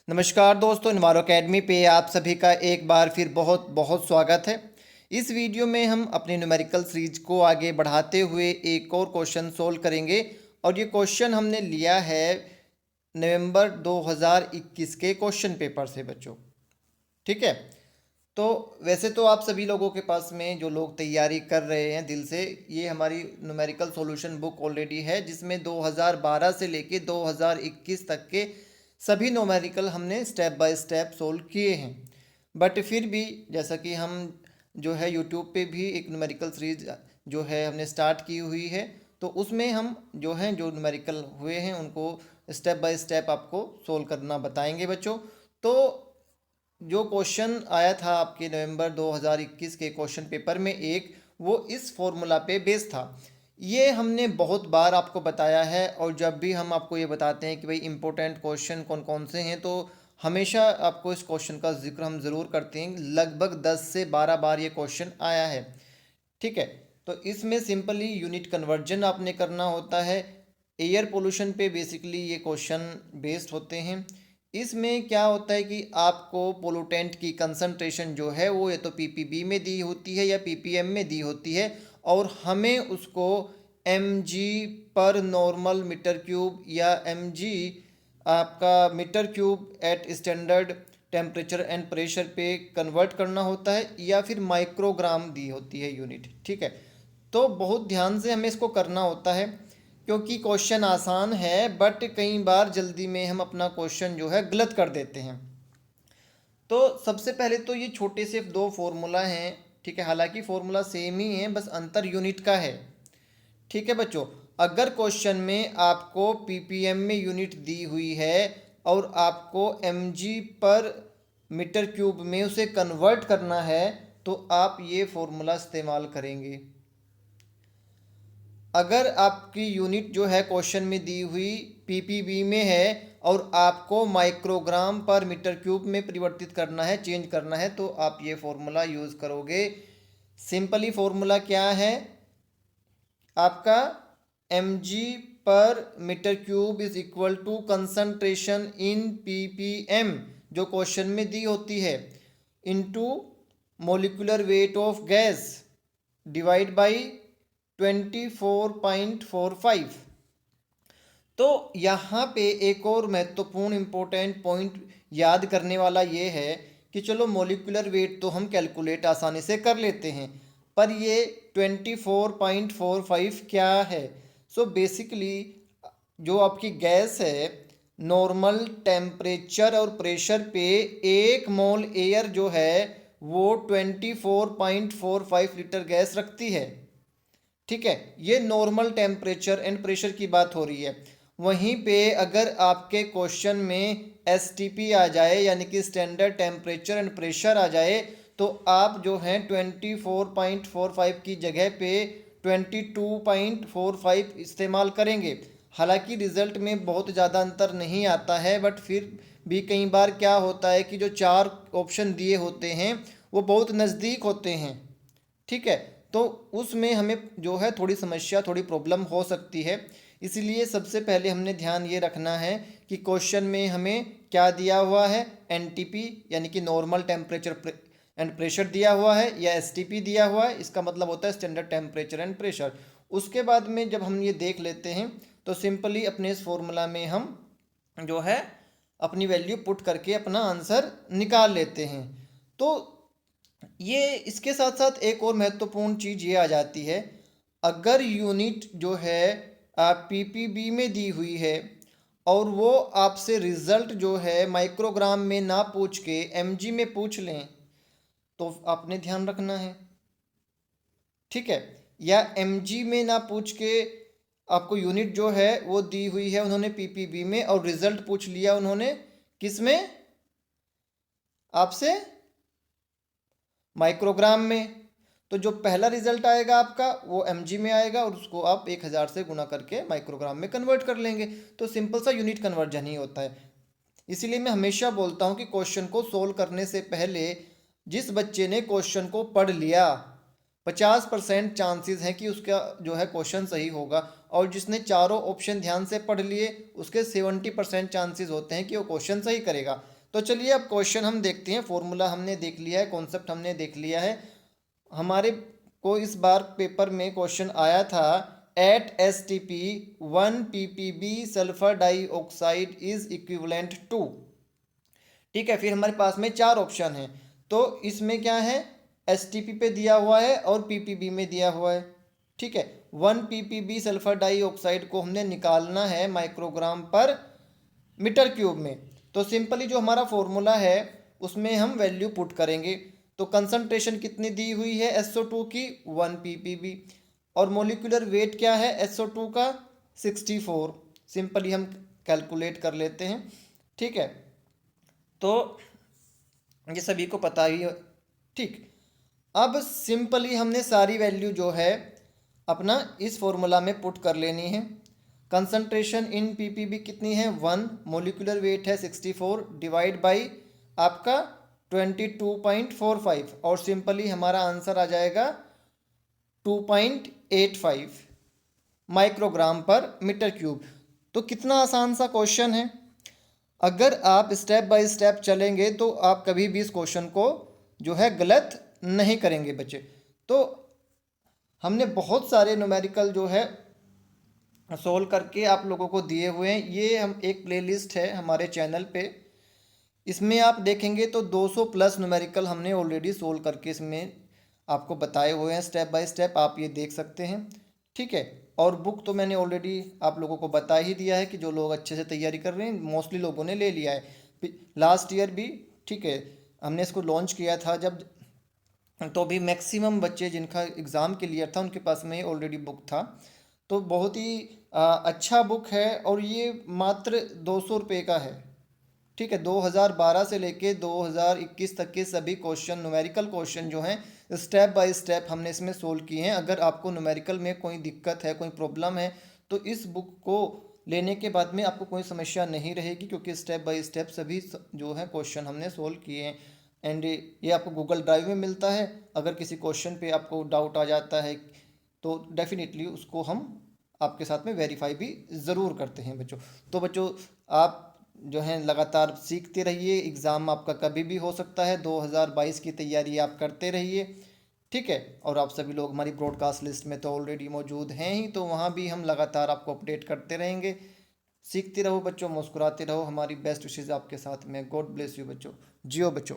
नमस्कार दोस्तों, इन्वायरो अकेडमी पे आप सभी का एक बार फिर बहुत बहुत स्वागत है। इस वीडियो में हम अपने न्यूमेरिकल सीरीज को आगे बढ़ाते हुए एक और क्वेश्चन सोल्व करेंगे और ये क्वेश्चन हमने लिया है नवंबर 2021 के क्वेश्चन पेपर से बच्चों। ठीक है, तो वैसे तो आप सभी लोगों के पास में जो लोग तैयारी कर रहे हैं दिल से, ये हमारी न्यूमेरिकल सॉल्यूशन बुक ऑलरेडी है जिसमें 2012 से लेके 2021 तक के सभी न्यूमेरिकल हमने स्टेप बाय स्टेप सोल्व किए हैं। बट फिर भी जैसा कि हम जो है यूट्यूब पे भी एक न्यूमेरिकल सीरीज जो है हमने स्टार्ट की हुई है, तो उसमें हम जो हैं जो न्यूमेरिकल हुए हैं उनको स्टेप बाय स्टेप आपको सोल्व करना बताएंगे बच्चों। तो जो क्वेश्चन आया था आपके नवंबर 2021 के क्वेश्चन पेपर में एक, वो इस फॉर्मूला पे बेस था। ये हमने बहुत बार आपको बताया है और जब भी हम आपको ये बताते हैं कि भाई इंपॉर्टेंट क्वेश्चन कौन कौन से हैं, तो हमेशा आपको इस क्वेश्चन का जिक्र हम ज़रूर करते हैं। लगभग 10 से 12 बार ये क्वेश्चन आया है। ठीक है, तो इसमें सिंपली यूनिट कन्वर्जन आपने करना होता है। एयर पोल्यूशन पे बेसिकली ये क्वेश्चन बेस्ड होते हैं। इसमें क्या होता है कि आपको पोलूटेंट की कंसंट्रेशन जो है वो या तो पीपीबी में दी होती है या पीपीएम में दी होती है, और हमें उसको एमजी पर नॉर्मल मीटर क्यूब या एमजी आपका metre cube at standard temperature and pressure पे कन्वर्ट करना होता है, या फिर माइक्रोग्राम दी होती है यूनिट। ठीक है, तो बहुत ध्यान से हमें इसको करना होता है क्योंकि क्वेश्चन आसान है, बट कई बार जल्दी में हम अपना क्वेश्चन जो है गलत कर देते हैं। तो सबसे पहले तो ये छोटे से दो फॉर्मूला हैं। ठीक है, हालांकि फॉर्मूला सेम ही है, बस अंतर यूनिट का है। ठीक है बच्चों, अगर क्वेश्चन में आपको पीपीएम में यूनिट दी हुई है और आपको एमजी पर मीटर क्यूब में उसे कन्वर्ट करना है, तो आप ये फॉर्मूला इस्तेमाल करेंगे। अगर आपकी यूनिट जो है क्वेश्चन में दी हुई पीपीबी में है और आपको माइक्रोग्राम पर मीटर क्यूब में परिवर्तित करना है, चेंज करना है, तो आप ये फॉर्मूला यूज़ करोगे। सिंपली फॉर्मूला क्या है आपका, mg पर metre cube is equal to concentration in ppm जो क्वेश्चन में दी होती है, into molecular weight of gas divide by 24.45। तो यहाँ पे एक और महत्वपूर्ण इम्पोर्टेंट पॉइंट याद करने वाला ये है कि चलो मॉलिक्यूलर वेट तो हम कैलकुलेट आसानी से कर लेते हैं, पर ये 24.45 क्या है। सो बेसिकली जो आपकी गैस है, नॉर्मल टेम्परेचर और प्रेशर पे 1 मोल एयर जो है वो 24.45 लीटर गैस रखती है। ठीक है, ये नॉर्मल टेम्परेचर एंड प्रेशर की बात हो रही है। वहीं पे अगर आपके क्वेश्चन में एसटीपी आ जाए, यानी कि स्टैंडर्ड टेम्परेचर एंड प्रेशर आ जाए, तो आप जो हैं 24.45 की जगह पे 22.45 इस्तेमाल करेंगे। हालांकि रिजल्ट में बहुत ज़्यादा अंतर नहीं आता है, बट फिर भी कई बार क्या होता है कि जो 4 ऑप्शन दिए होते हैं वो बहुत नज़दीक होते हैं। ठीक है, तो उसमें हमें जो है थोड़ी समस्या, थोड़ी प्रॉब्लम हो सकती है। इसलिए सबसे पहले हमने ध्यान ये रखना है कि क्वेश्चन में हमें क्या दिया हुआ है, एनटीपी यानी कि नॉर्मल टेम्परेचर एंड प्रेशर दिया हुआ है, या एसटीपी दिया हुआ है, इसका मतलब होता है स्टैंडर्ड टेम्परेचर एंड प्रेशर। उसके बाद में जब हम ये देख लेते हैं तो सिंपली अपने इस फॉर्मूला में हम जो है अपनी वैल्यू पुट करके अपना आंसर निकाल लेते हैं। तो ये इसके साथ साथ एक और महत्वपूर्ण चीज़ ये आ जाती है, अगर यूनिट जो है आप पीपीबी में दी हुई है और वो आपसे रिजल्ट जो है माइक्रोग्राम में ना पूछ के एमजी में पूछ लें, तो आपने ध्यान रखना है। ठीक है, या एमजी में ना पूछ के आपको यूनिट जो है वो दी हुई है उन्होंने पीपीबी में, और रिजल्ट पूछ लिया उन्होंने किस में, आपसे माइक्रोग्राम में, तो जो पहला रिजल्ट आएगा आपका वो एमजी में आएगा और उसको आप 1000 से गुना करके माइक्रोग्राम में कन्वर्ट कर लेंगे। तो सिंपल सा यूनिट कन्वर्जन ही होता है। इसीलिए मैं हमेशा बोलता हूँ कि क्वेश्चन को सोल्व करने से पहले जिस बच्चे ने क्वेश्चन को पढ़ लिया 50% चांसेस हैं कि उसका जो है क्वेश्चन सही होगा, और जिसने चारों ऑप्शन ध्यान से पढ़ लिए उसके 70% चांसेस होते हैं कि वो क्वेश्चन सही करेगा। तो चलिए अब क्वेश्चन हम देखते हैं। फॉर्मूला हमने देख लिया है, कॉन्सेप्ट हमने देख लिया है। हमारे को इस बार पेपर में क्वेश्चन आया था, at S T P 1 ppb sulphur dioxide is equivalent to. ठीक है, फिर हमारे पास में चार ऑप्शन हैं। तो इसमें क्या है, एस टी पी पे दिया हुआ है और पीपीबी में दिया हुआ है। ठीक है, 1 ppb सल्फर डाइऑक्साइड को हमने निकालना है माइक्रोग्राम पर मीटर क्यूब में। तो सिंपली जो हमारा फॉर्मूला है उसमें हम वैल्यू पुट करेंगे। तो कंसंट्रेशन कितनी दी हुई है SO2 की, 1 ppb, और मोलिकुलर वेट क्या है SO2 का, 64। सिंपली हम कैलकुलेट कर लेते हैं। ठीक है, तो ये सभी को पता ही है। ठीक, अब सिंपली हमने सारी वैल्यू जो है अपना इस फॉर्मूला में पुट कर लेनी है। कंसंट्रेशन इन पीपीबी कितनी है, 1, मोलिकुलर वेट है 64, डिवाइड बाई आपका 22.45, और सिंपली हमारा आंसर आ जाएगा 2.85 माइक्रोग्राम पर मीटर क्यूब। तो कितना आसान सा क्वेश्चन है। अगर आप स्टेप बाय स्टेप चलेंगे तो आप कभी भी इस क्वेश्चन को जो है गलत नहीं करेंगे बच्चे। तो हमने बहुत सारे न्यूमेरिकल जो है सोल्व करके आप लोगों को दिए हुए हैं। ये हम एक प्लेलिस्ट है हमारे चैनल पे, इसमें आप देखेंगे तो 200 प्लस न्यूमेरिकल हमने ऑलरेडी सोल्व करके इसमें आपको बताए हुए हैं स्टेप बाय स्टेप, आप ये देख सकते हैं। ठीक है, और बुक तो मैंने ऑलरेडी आप लोगों को बता ही दिया है कि जो लोग अच्छे से तैयारी कर रहे हैं मोस्टली लोगों ने ले लिया है लास्ट ईयर भी। ठीक है, हमने इसको लॉन्च किया था जब, तो भी मैक्सिमम बच्चे जिनका एग्ज़ाम क्लियर था उनके पास में ऑलरेडी बुक था। तो बहुत ही अच्छा बुक है, और ये मात्र 200 रुपये का है। ठीक है, 2012 से लेके 2021 तक के सभी क्वेश्चन, न्यूमेरिकल क्वेश्चन जो हैं स्टेप बाय स्टेप हमने इसमें सोल्व किए हैं। अगर आपको न्यूमेरिकल में कोई दिक्कत है, कोई प्रॉब्लम है, तो इस बुक को लेने के बाद में आपको कोई समस्या नहीं रहेगी, क्योंकि स्टेप बाय स्टेप सभी जो है क्वेश्चन हमने सोल्व किए हैं। एंड ये आपको गूगल ड्राइव में मिलता है। अगर किसी क्वेश्चन पे आपको डाउट आ जाता है तो डेफिनेटली उसको हम आपके साथ में वेरीफाई भी ज़रूर करते हैं बच्चों। तो बच्चों, आप जो है लगातार सीखते रहिए। एग्ज़ाम आपका कभी भी हो सकता है, 2022 की तैयारी आप करते रहिए। ठीक है, और आप सभी लोग हमारी ब्रॉडकास्ट लिस्ट में तो ऑलरेडी मौजूद हैं ही, तो वहाँ भी हम लगातार आपको अपडेट करते रहेंगे। सीखते रहो बच्चों, मुस्कुराते रहो। हमारी बेस्ट विशेज़ आपके साथ में। गॉड ब्लेस यू बच्चों, जियो बच्चों।